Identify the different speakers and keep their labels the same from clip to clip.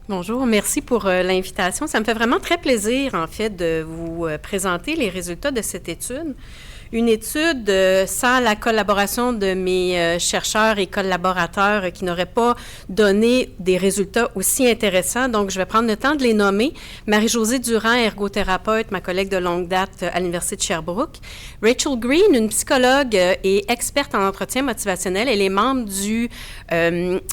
Speaker 1: Bonjour, merci pour l'invitation. Ça me fait vraiment très plaisir, en fait, de vous présenter les résultats de cette étude. Une étude sans la collaboration de mes chercheurs et collaborateurs qui n'auraient pas donné des résultats aussi intéressants. Donc, je vais prendre le temps de les nommer. Marie-Josée Durand, ergothérapeute, ma collègue de longue date à l'Université de Sherbrooke. Rachel Green, une psychologue et experte en entretien motivationnel. Elle est membre du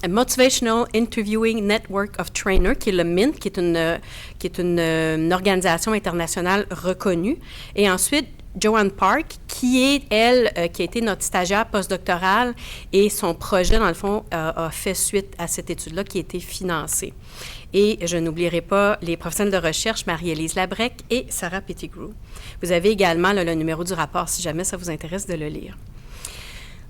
Speaker 1: Motivational Interviewing Network of Trainers, qui est le MINT, qui est une organisation internationale reconnue. Et ensuite, Joanne Park, qui est, elle, qui a été notre stagiaire postdoctorale et son projet, dans le fond, a fait suite à cette étude-là qui a été financée. Et je n'oublierai pas les professionnels de recherche, Marie-Élise Labrec et Sarah Pettigrew. Vous avez également le numéro du rapport, si jamais ça vous intéresse de le lire.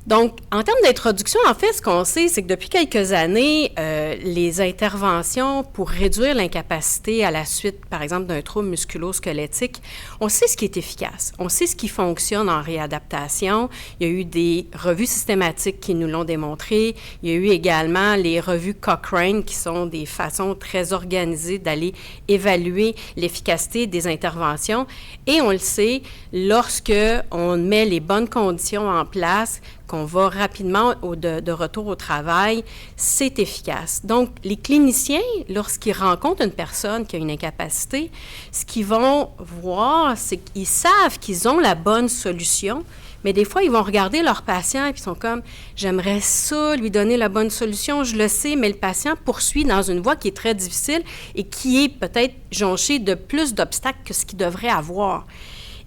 Speaker 1: Donc, en termes d'introduction, en fait, ce qu'on sait, c'est que depuis quelques années, les interventions pour réduire l'incapacité à la suite, par exemple, d'un trouble musculo-squelettique, on sait ce qui est efficace, on sait ce qui fonctionne en réadaptation. Il y a eu des revues systématiques qui nous l'ont démontré. Il y a eu également les revues Cochrane, qui sont des façons très organisées d'aller évaluer l'efficacité des interventions. Et on le sait, lorsque on met les bonnes conditions en place, qu'on va rapidement de retour au travail, c'est efficace. Donc, les cliniciens, lorsqu'ils rencontrent une personne qui a une incapacité, ce qu'ils vont voir, c'est qu'ils savent qu'ils ont la bonne solution, mais des fois, ils vont regarder leur patient et ils sont comme « j'aimerais ça, lui donner la bonne solution, je le sais », mais le patient poursuit dans une voie qui est très difficile et qui est peut-être jonchée de plus d'obstacles que ce qu'il devrait avoir.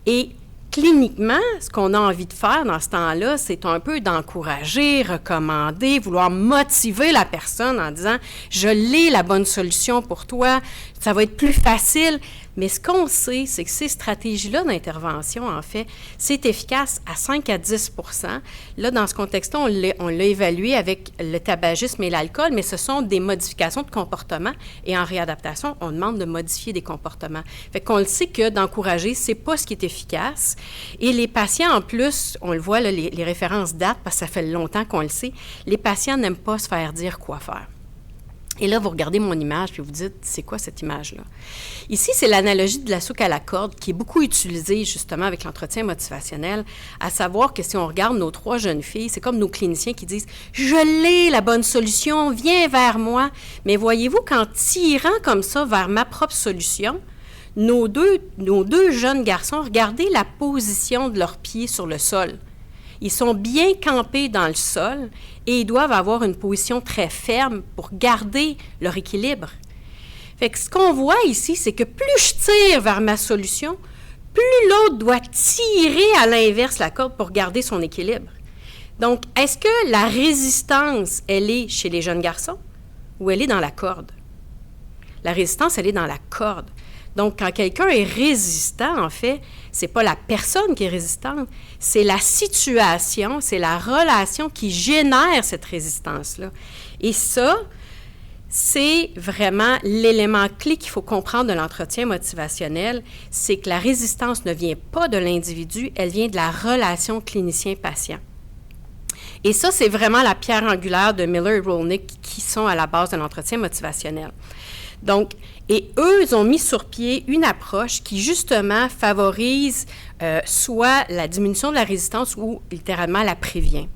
Speaker 1: Et cliniquement, ce qu'on a envie de faire dans ce temps-là, c'est un peu d'encourager, recommander, vouloir motiver la personne en disant « je l'ai la bonne solution pour toi, ça va être plus facile ». Mais ce qu'on sait, c'est que ces stratégies-là d'intervention, en fait, c'est efficace à 5 à 10 %. Là, dans ce contexte-là, on l'a évalué avec le tabagisme et l'alcool, mais ce sont des modifications de comportement. Et en réadaptation, on demande de modifier des comportements. Fait qu'on le sait que d'encourager, c'est pas ce qui est efficace. Et les patients, en plus, on le voit, là, les références datent, parce que ça fait longtemps qu'on le sait, les patients n'aiment pas se faire dire quoi faire. Et là, vous regardez mon image, puis vous dites, c'est quoi cette image-là? Ici, c'est l'analogie de la souque à la corde qui est beaucoup utilisée justement avec l'entretien motivationnel, à savoir que si on regarde nos 3 jeunes filles, c'est comme nos cliniciens qui disent, je l'ai la bonne solution, viens vers moi. Mais voyez-vous qu'en tirant comme ça vers ma propre solution, nos deux jeunes garçons, regardez la position de leurs pieds sur le sol. Ils sont bien campés dans le sol et ils doivent avoir une position très ferme pour garder leur équilibre. Fait que ce qu'on voit ici, c'est que plus je tire vers ma solution, plus l'autre doit tirer à l'inverse la corde pour garder son équilibre. Donc, est-ce que la résistance, elle est chez les jeunes garçons ou elle est dans la corde? La résistance, elle est dans la corde. Donc, quand quelqu'un est résistant, en fait, c'est pas la personne qui est résistante, c'est la situation, c'est la relation qui génère cette résistance-là. Et ça, c'est vraiment l'élément clé qu'il faut comprendre de l'entretien motivationnel, c'est que la résistance ne vient pas de l'individu, elle vient de la relation clinicien-patient. Et ça, c'est vraiment la pierre angulaire de Miller et Rolnick qui sont à la base de l'entretien motivationnel. Donc, et eux, ils ont mis sur pied une approche qui, justement, favorise soit la diminution de la résistance ou, littéralement, la prévient.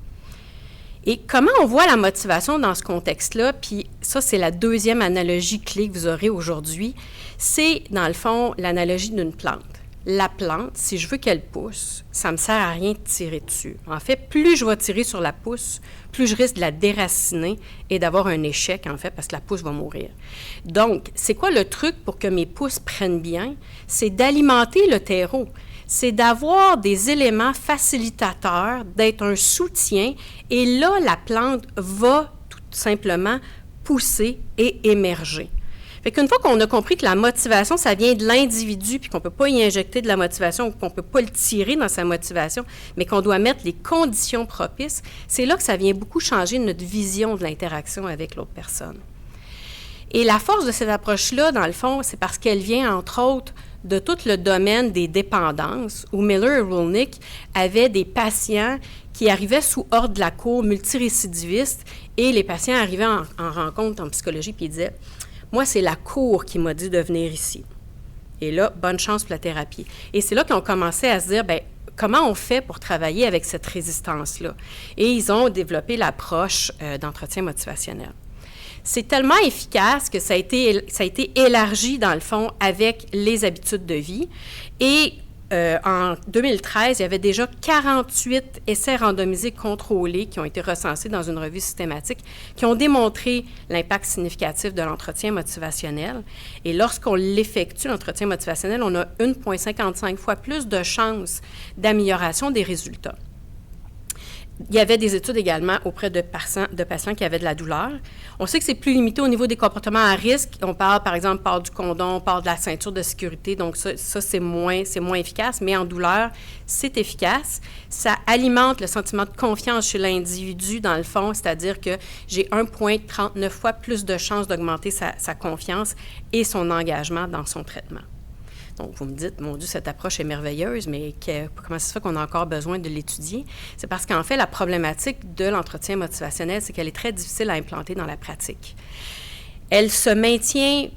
Speaker 1: Et comment on voit la motivation dans ce contexte-là, puis ça, c'est la deuxième analogie clé que vous aurez aujourd'hui, c'est, dans le fond, l'analogie d'une plante. La plante, si je veux qu'elle pousse, ça ne me sert à rien de tirer dessus. En fait, plus je vais tirer sur la pousse, plus je risque de la déraciner et d'avoir un échec, en fait, parce que la pousse va mourir. Donc, c'est quoi le truc pour que mes pousses prennent bien? C'est d'alimenter le terreau. C'est d'avoir des éléments facilitateurs, d'être un soutien, et là, la plante va tout simplement pousser et émerger. Fait qu'une fois qu'on a compris que la motivation, ça vient de l'individu, puis qu'on ne peut pas y injecter de la motivation, ou qu'on ne peut pas le tirer dans sa motivation, mais qu'on doit mettre les conditions propices, c'est là que ça vient beaucoup changer notre vision de l'interaction avec l'autre personne. Et la force de cette approche-là, dans le fond, c'est parce qu'elle vient, entre autres, de tout le domaine des dépendances, où Miller et Rolnick avaient des patients qui arrivaient sous ordre de la cour multirécidivistes, et les patients arrivaient en rencontre en psychologie, puis ils disaient Moi, c'est la cour qui m'a dit de venir ici. Et là, bonne chance pour la thérapie. Et c'est là qu'ils ont commencé à se dire, bien, comment on fait pour travailler avec cette résistance-là? Et ils ont développé l'approche d'entretien motivationnel. C'est tellement efficace que ça a été élargi, dans le fond, avec les habitudes de vie. Et en 2013, il y avait déjà 48 essais randomisés contrôlés qui ont été recensés dans une revue systématique, qui ont démontré l'impact significatif de l'entretien motivationnel. Et lorsqu'on l'effectue, l'entretien motivationnel, on a 1,55 fois plus de chances d'amélioration des résultats. Il y avait des études également auprès de patients qui avaient de la douleur. On sait que c'est plus limité au niveau des comportements à risque. On parle, par exemple, port du condom, port de la ceinture de sécurité. Donc, ça c'est moins efficace. Mais en douleur, c'est efficace. Ça alimente le sentiment de confiance chez l'individu, dans le fond, c'est-à-dire que j'ai 1,39 fois plus de chances d'augmenter sa confiance et son engagement dans son traitement. Donc, vous me dites, mon Dieu, cette approche est merveilleuse, mais comment ça se fait qu'on a encore besoin de l'étudier? C'est parce qu'en fait, la problématique de l'entretien motivationnel, c'est qu'elle est très difficile à implanter dans la pratique. Elle se maintient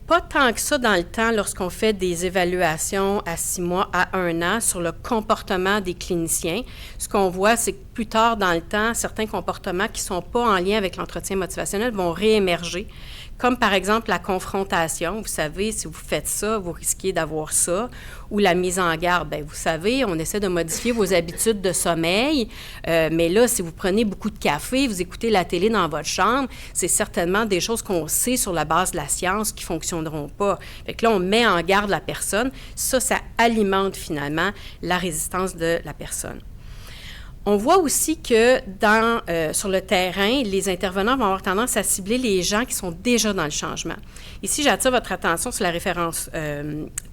Speaker 1: pas tant que ça dans le temps lorsqu'on fait des évaluations à 6 mois, à 1 an sur le comportement des cliniciens. Ce qu'on voit, c'est que plus tard dans le temps, certains comportements qui ne sont pas en lien avec l'entretien motivationnel vont réémerger, comme par exemple la confrontation. Vous savez, si vous faites ça, vous risquez d'avoir ça. Ou la mise en garde. Bien, vous savez, on essaie de modifier vos habitudes de sommeil, mais là, si vous prenez beaucoup de café, vous écoutez la télé dans votre chambre, c'est certainement des choses qu'on sait sur la base de la science qui ne fonctionneront pas. Fait que là, on met en garde la personne. Ça alimente finalement la résistance de la personne. On voit aussi que sur le terrain, les intervenants vont avoir tendance à cibler les gens qui sont déjà dans le changement. Ici, j'attire votre attention sur la référence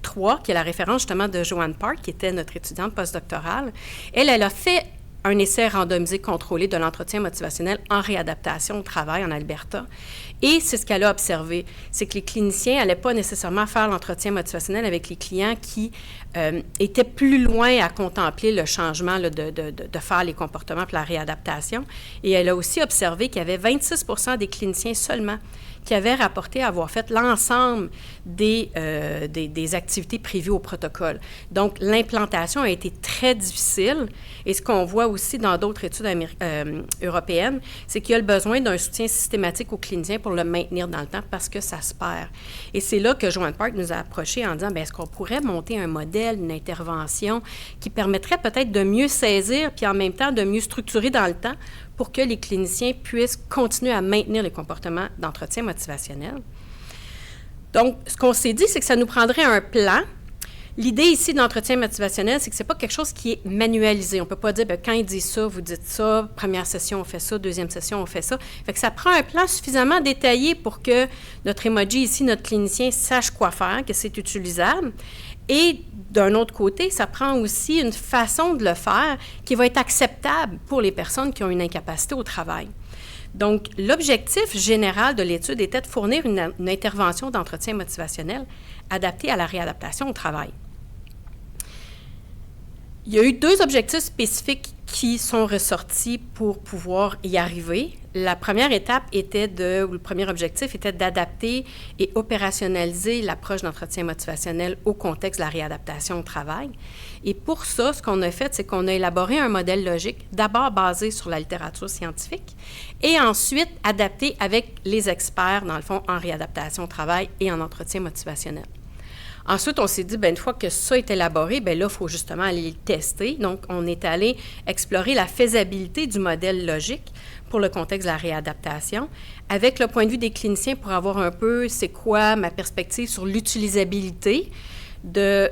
Speaker 1: 3, qui est la référence justement de Joanne Park, qui était notre étudiante postdoctorale. Elle a fait un essai randomisé contrôlé de l'entretien motivationnel en réadaptation au travail en Alberta. Et c'est ce qu'elle a observé, c'est que les cliniciens n'allaient pas nécessairement faire l'entretien motivationnel avec les clients qui étaient plus loin à contempler le changement là, de faire les comportements pour la réadaptation. Et elle a aussi observé qu'il y avait 26 % des cliniciens seulement qui avaient rapporté avoir fait l'ensemble des activités prévues au protocole. Donc, l'implantation a été très difficile. Et ce qu'on voit aussi dans d'autres études européennes, c'est qu'il y a le besoin d'un soutien systématique aux cliniciens pour le maintenir dans le temps parce que ça se perd. Et c'est là que Joanne Park nous a approchés en disant, bien, est-ce qu'on pourrait monter un modèle, une intervention qui permettrait peut-être de mieux saisir puis en même temps de mieux structurer dans le temps pour que les cliniciens puissent continuer à maintenir les comportements d'entretien motivationnel. Donc, ce qu'on s'est dit, c'est que ça nous prendrait un plan. L'idée ici d'entretien motivationnel, c'est que ce n'est pas quelque chose qui est manualisé. On ne peut pas dire, bien, quand il dit ça, vous dites ça, première session, on fait ça, deuxième session, on fait ça. Fait que ça prend un plan suffisamment détaillé pour que notre emoji ici, notre clinicien, sache quoi faire, que c'est utilisable. Et d'un autre côté, ça prend aussi une façon de le faire qui va être acceptable pour les personnes qui ont une incapacité au travail. Donc, l'objectif général de l'étude était de fournir une intervention d'entretien motivationnel adaptée à la réadaptation au travail. Il y a eu 2 objectifs spécifiques qui sont ressortis pour pouvoir y arriver. La première étape le premier objectif était d'adapter et opérationnaliser l'approche d'entretien motivationnel au contexte de la réadaptation au travail. Et pour ça, ce qu'on a fait, c'est qu'on a élaboré un modèle logique, d'abord basé sur la littérature scientifique, et ensuite adapté avec les experts, dans le fond, en réadaptation au travail et en entretien motivationnel. Ensuite, on s'est dit, bien, une fois que ça est élaboré, bien là, il faut justement aller le tester. Donc, on est allé explorer la faisabilité du modèle logique pour le contexte de la réadaptation, avec le point de vue des cliniciens pour avoir un peu, c'est quoi ma perspective sur l'utilisabilité de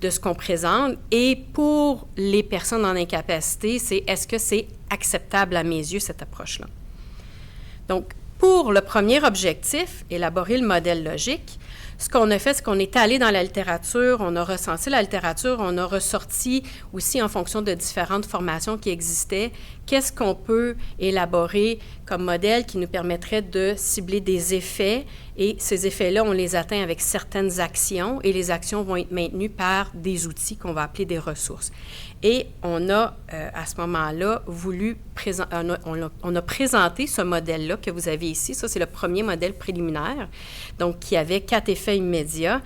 Speaker 1: ce qu'on présente. Et pour les personnes en incapacité, c'est est-ce que c'est acceptable à mes yeux, cette approche-là? Donc, pour le premier objectif, élaborer le modèle logique, ce qu'on a fait, c'est qu'on est allé dans la littérature, on a recensé la littérature, on a ressorti aussi en fonction de différentes formations qui existaient, qu'est-ce qu'on peut élaborer comme modèle qui nous permettrait de cibler des effets, et ces effets-là, on les atteint avec certaines actions, et les actions vont être maintenues par des outils qu'on va appeler des ressources. Et on a, à ce moment-là, on a présenté ce modèle-là que vous avez ici. Ça, c'est le premier modèle préliminaire, donc qui avait 4 effets immédiats.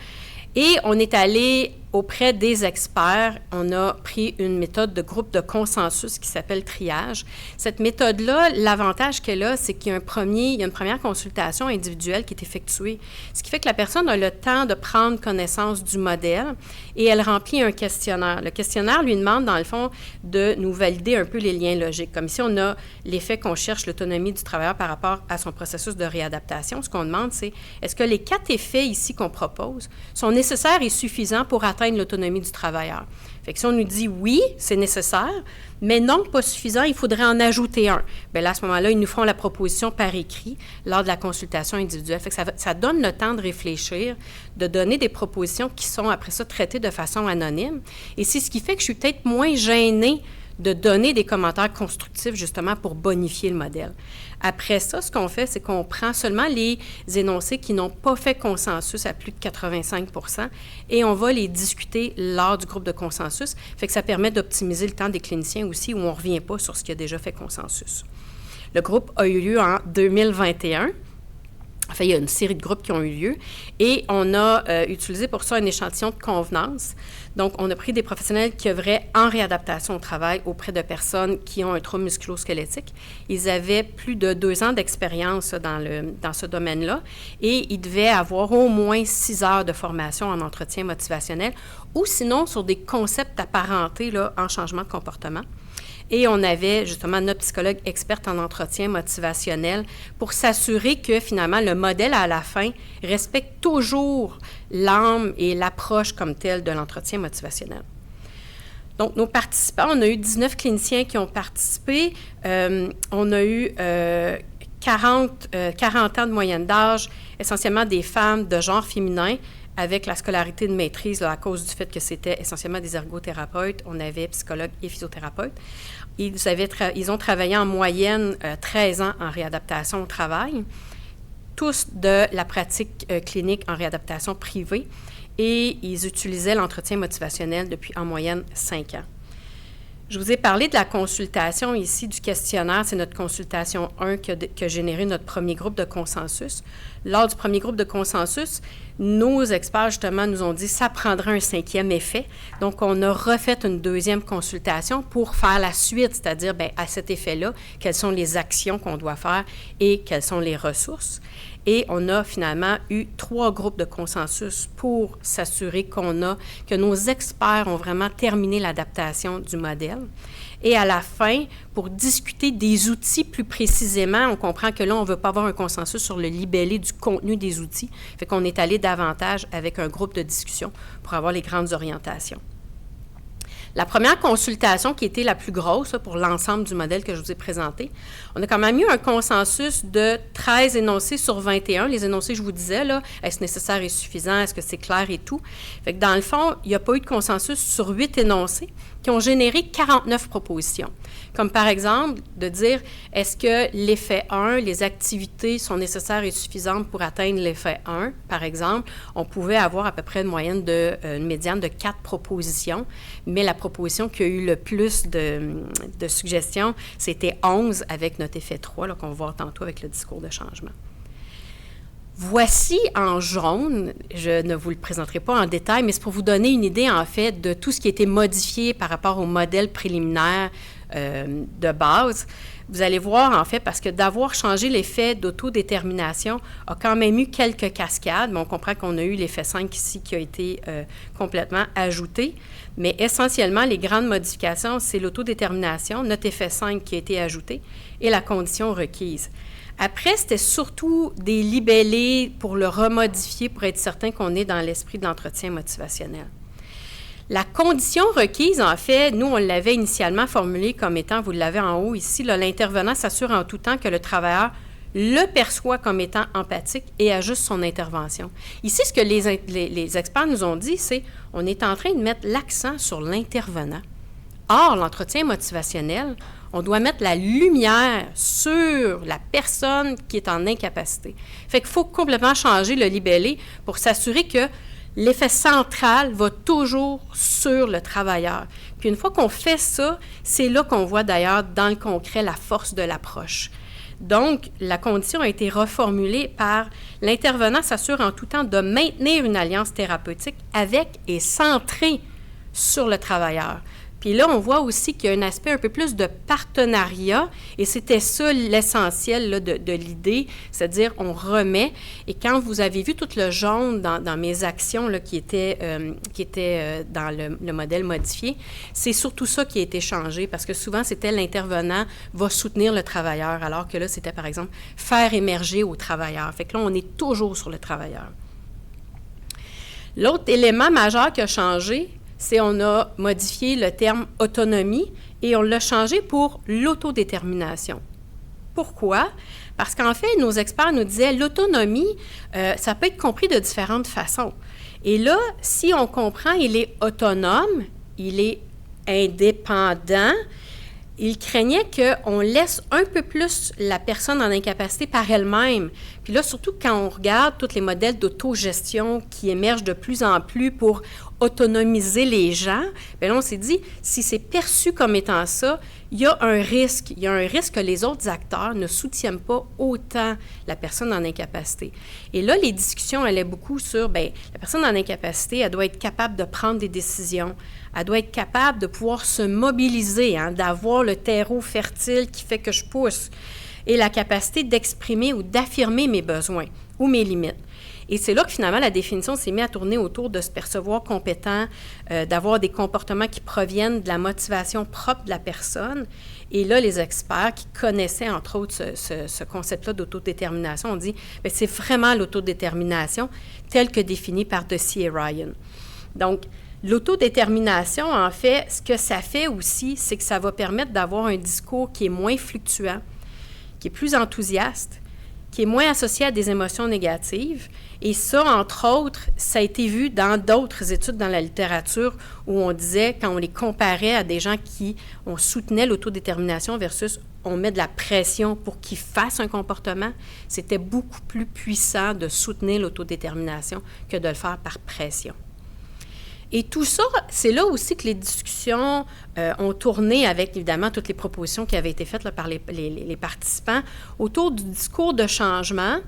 Speaker 1: Et on est allé auprès des experts, on a pris une méthode de groupe de consensus qui s'appelle triage. Cette méthode-là, l'avantage qu'elle a, c'est qu'il y a une première consultation individuelle qui est effectuée, ce qui fait que la personne a le temps de prendre connaissance du modèle et elle remplit un questionnaire. Le questionnaire lui demande, dans le fond, de nous valider un peu les liens logiques. Comme ici, on a l'effet qu'on cherche, l'autonomie du travailleur par rapport à son processus de réadaptation. Ce qu'on demande, c'est est-ce que les 4 effets ici qu'on propose sont nécessaires et suffisants pour atteindre l'autonomie du travailleur. Fait que si on nous dit oui, c'est nécessaire, mais non, pas suffisant, il faudrait en ajouter un. Bien là, à ce moment-là, ils nous font la proposition par écrit lors de la consultation individuelle. Fait que ça donne le temps de réfléchir, de donner des propositions qui sont après ça traitées de façon anonyme. Et c'est ce qui fait que je suis peut-être moins gênée de donner des commentaires constructifs justement pour bonifier le modèle. Après ça, ce qu'on fait, c'est qu'on prend seulement les énoncés qui n'ont pas fait consensus à plus de 85 % et on va les discuter lors du groupe de consensus. Fait que ça permet d'optimiser le temps des cliniciens aussi, où on ne revient pas sur ce qui a déjà fait consensus. Le groupe a eu lieu en 2021. Enfin, il y a une série de groupes qui ont eu lieu et on a utilisé pour ça un échantillon de convenance. Donc, on a pris des professionnels qui œuvraient en réadaptation au travail auprès de personnes qui ont un trouble musculo-squelettique. Ils avaient plus de 2 ans d'expérience dans ce domaine-là et ils devaient avoir au moins 6 heures de formation en entretien motivationnel ou sinon sur des concepts apparentés là, en changement de comportement. Et on avait justement notre psychologue experte en entretien motivationnel pour s'assurer que finalement le modèle à la fin respecte toujours l'âme et l'approche comme telle de l'entretien motivationnel. Donc, nos participants, on a eu 19 cliniciens qui ont participé. On a eu 40 ans de moyenne d'âge, essentiellement des femmes de genre féminin, avec la scolarité de maîtrise, là, à cause du fait que c'était essentiellement des ergothérapeutes, on avait psychologues et physiothérapeutes. Ils ont travaillé en moyenne 13 ans en réadaptation au travail, tous de la pratique clinique en réadaptation privée, et ils utilisaient l'entretien motivationnel depuis en moyenne 5 ans. Je vous ai parlé de la consultation ici, du questionnaire. C'est notre consultation 1 qui a généré notre premier groupe de consensus. Lors du premier groupe de consensus, nos experts, justement, nous ont dit que ça prendrait un 5e effet. Donc, on a refait une 2e consultation pour faire la suite, c'est-à-dire, bien, à cet effet-là, quelles sont les actions qu'on doit faire et quelles sont les ressources. Et on a finalement eu 3 groupes de consensus pour s'assurer que nos experts ont vraiment terminé l'adaptation du modèle. Et à la fin, pour discuter des outils plus précisément, on comprend que là, on ne veut pas avoir un consensus sur le libellé du contenu des outils. Fait qu'on est allé davantage avec un groupe de discussion pour avoir les grandes orientations. La première consultation, qui était la plus grosse pour l'ensemble du modèle que je vous ai présenté, on a quand même eu un consensus de 13 énoncés sur 21. Les énoncés, je vous disais, là, est-ce nécessaire et suffisant, est-ce que c'est clair et tout? Fait que dans le fond, il n'y a pas eu de consensus sur 8 énoncés qui ont généré 49 propositions. Comme par exemple, de dire, est-ce que l'effet 1, les activités sont nécessaires et suffisantes pour atteindre l'effet 1, par exemple, on pouvait avoir à peu près une médiane de 4 propositions, mais la proposition qui a eu le plus de suggestions, c'était 11 avec notre effet 3, là, qu'on va voir tantôt avec le discours de changement. Voici en jaune, je ne vous le présenterai pas en détail, mais c'est pour vous donner une idée, en fait, de tout ce qui a été modifié par rapport au modèle préliminaire de base. Vous allez voir, en fait, parce que d'avoir changé l'effet d'autodétermination a quand même eu quelques cascades, mais on comprend qu'on a eu l'effet 5 ici qui a été complètement ajouté. Mais essentiellement, les grandes modifications, c'est l'autodétermination, notre effet 5 qui a été ajouté, et la condition requise. Après, c'était surtout des libellés pour le remodifier, pour être certain qu'on est dans l'esprit de l'entretien motivationnel. La condition requise, en fait, nous, on l'avait initialement formulée comme étant, vous l'avez en haut ici, là, l'intervenant s'assure en tout temps que le travailleur le perçoit comme étant empathique et ajuste son intervention. Ici, ce que les experts nous ont dit, c'est on est en train de mettre l'accent sur l'intervenant. Or, l'entretien motivationnel, On doit mettre la lumière sur la personne qui est en incapacité. Fait qu'il faut complètement changer le libellé pour s'assurer que l'effet central va toujours sur le travailleur. Puis une fois qu'on fait ça, c'est là qu'on voit d'ailleurs dans le concret la force de l'approche. Donc, la condition a été reformulée par l'intervenant s'assure en tout temps de maintenir une alliance thérapeutique avec et centrée sur le travailleur. Puis là, on voit aussi qu'il y a un aspect un peu plus de partenariat, et c'était ça l'essentiel là, de l'idée, c'est-à-dire on remet, et quand vous avez vu tout le jaune dans mes actions là, qui étaient dans le modèle modifié, c'est surtout ça qui a été changé, parce que souvent, c'était l'intervenant va soutenir le travailleur, alors que là, c'était par exemple faire émerger au travailleur. Fait que là, on est toujours sur le travailleur. L'autre élément majeur qui a changé, c'est on a modifié le terme « autonomie » et on l'a changé pour l'autodétermination. Pourquoi? Parce qu'en fait, nos experts nous disaient l'autonomie, ça peut être compris de différentes façons. Et là, si on comprend, il est autonome, il est indépendant, il craignait qu'on laisse un peu plus la personne en incapacité par elle-même. Puis là, surtout quand on regarde tous les modèles d'autogestion qui émergent de plus en plus pour autonomiser les gens, bien là, on s'est dit, si c'est perçu comme étant ça, il y a un risque. Il y a un risque que les autres acteurs ne soutiennent pas autant la personne en incapacité. Et là, les discussions allaient beaucoup sur, bien, la personne en incapacité, elle doit être capable de prendre des décisions, elle doit être capable de pouvoir se mobiliser, hein, d'avoir le terreau fertile qui fait que je pousse, et la capacité d'exprimer ou d'affirmer mes besoins ou mes limites. Et c'est là que finalement la définition s'est mise à tourner autour de se percevoir compétent, d'avoir des comportements qui proviennent de la motivation propre de la personne. Et là, les experts qui connaissaient entre autres ce concept-là d'autodétermination ont dit « bien, c'est vraiment l'autodétermination telle que définie par Deci et Ryan ». Donc, l'autodétermination, en fait, ce que ça fait aussi, c'est que ça va permettre d'avoir un discours qui est moins fluctuant, qui est plus enthousiaste, qui est moins associé à des émotions négatives. Et ça, entre autres, ça a été vu dans d'autres études dans la littérature où on disait, quand on les comparait à des gens qui on soutenait l'autodétermination versus on met de la pression pour qu'ils fassent un comportement, c'était beaucoup plus puissant de soutenir l'autodétermination que de le faire par pression. Et tout ça, c'est là aussi que les discussions ont tourné avec, évidemment, toutes les propositions qui avaient été faites là, par les participants autour du discours de changement.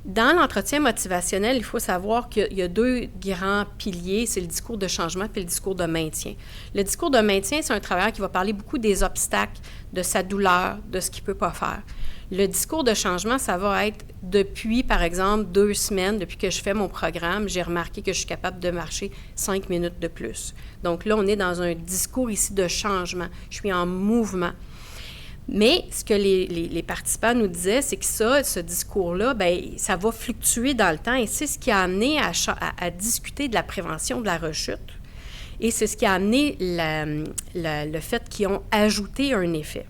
Speaker 1: Dans l'entretien motivationnel, il faut savoir qu'il y a deux grands piliers, c'est le discours de changement puis le discours de maintien. Le discours de maintien, c'est un travailleur qui va parler beaucoup des obstacles, de sa douleur, de ce qu'il ne peut pas faire. Le discours de changement, ça va être depuis, par exemple, 2 semaines, depuis que je fais mon programme, j'ai remarqué que je suis capable de marcher 5 minutes de plus. Donc là, on est dans un discours ici de changement. Je suis en mouvement. Mais ce que les participants nous disaient, c'est que ce discours-là, bien, ça va fluctuer dans le temps et c'est ce qui a amené à discuter de la prévention de la rechute. Et c'est ce qui a amené le fait qu'ils ont ajouté un effet.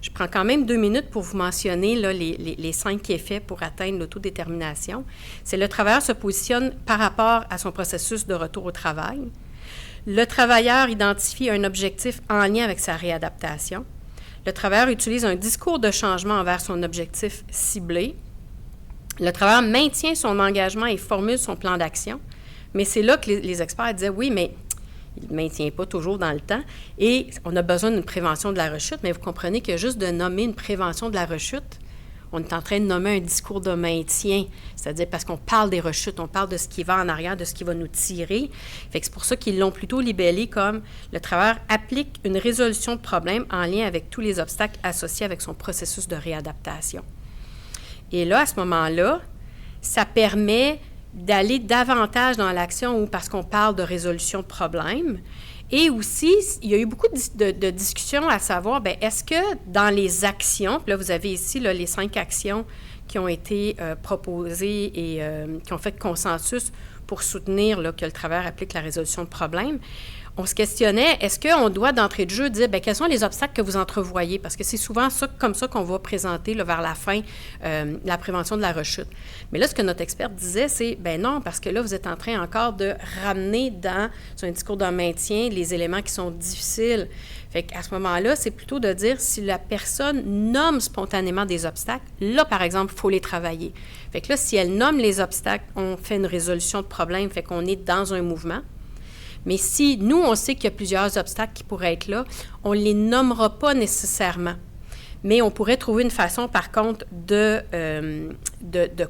Speaker 1: Je prends quand même 2 minutes pour vous mentionner là, les 5 effets pour atteindre l'autodétermination. C'est le travailleur se positionne par rapport à son processus de retour au travail. Le travailleur identifie un objectif en lien avec sa réadaptation. Le travailleur utilise un discours de changement envers son objectif ciblé. Le travailleur maintient son engagement et formule son plan d'action. Mais c'est là que les experts disaient, oui, mais il ne maintient pas toujours dans le temps. Et on a besoin d'une prévention de la rechute, mais vous comprenez que juste de nommer une prévention de la rechute, on est en train de nommer un discours de maintien, c'est-à-dire parce qu'on parle des rechutes, on parle de ce qui va en arrière, de ce qui va nous tirer. Fait que c'est pour ça qu'ils l'ont plutôt libellé comme le travailleur applique une résolution de problème en lien avec tous les obstacles associés avec son processus de réadaptation. Et là, à ce moment-là, ça permet d'aller davantage dans l'action ou parce qu'on parle de résolution de problème. Et aussi, il y a eu beaucoup de discussions à savoir, bien, est-ce que dans les actions, puis là, vous avez ici là, les 5 actions qui ont été proposées et qui ont fait consensus pour soutenir là, que le travailleur applique la résolution de problème, on se questionnait, est-ce qu'on doit d'entrée de jeu dire, bien, quels sont les obstacles que vous entrevoyez? Parce que c'est souvent comme ça qu'on va présenter là, vers la fin la prévention de la rechute. Mais là, ce que notre experte disait, c'est, ben non, parce que là, vous êtes en train encore de ramener sur un discours de maintien les éléments qui sont difficiles. Fait qu'à ce moment-là, c'est plutôt de dire si la personne nomme spontanément des obstacles, là, par exemple, il faut les travailler. Fait que là, si elle nomme les obstacles, on fait une résolution de problème, fait qu'on est dans un mouvement. Mais si nous, on sait qu'il y a plusieurs obstacles qui pourraient être là, on ne les nommera pas nécessairement. Mais on pourrait trouver une façon, par contre, de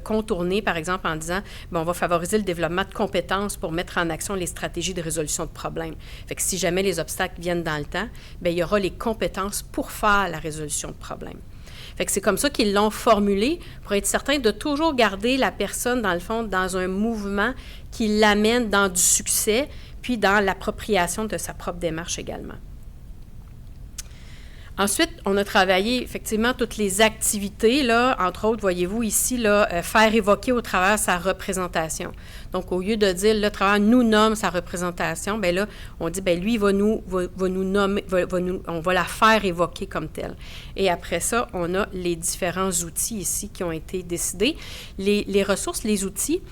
Speaker 1: contourner, par exemple, en disant, bien, on va favoriser le développement de compétences pour mettre en action les stratégies de résolution de problèmes. Fait que si jamais les obstacles viennent dans le temps, bien, il y aura les compétences pour faire la résolution de problèmes. Fait que c'est comme ça qu'ils l'ont formulé pour être certain de toujours garder la personne, dans le fond, dans un mouvement qui l'amène dans du succès, puis dans l'appropriation de sa propre démarche également. Ensuite, on a travaillé effectivement toutes les activités, là, entre autres, voyez-vous ici, là, faire évoquer au travers sa représentation. Donc, au lieu de dire, le travailleur nous nomme sa représentation, bien là, on dit, bien lui, il va nous nommer, on va la faire évoquer comme telle. Et après ça, on a les différents outils ici qui ont été décidés. Les ressources, les outils,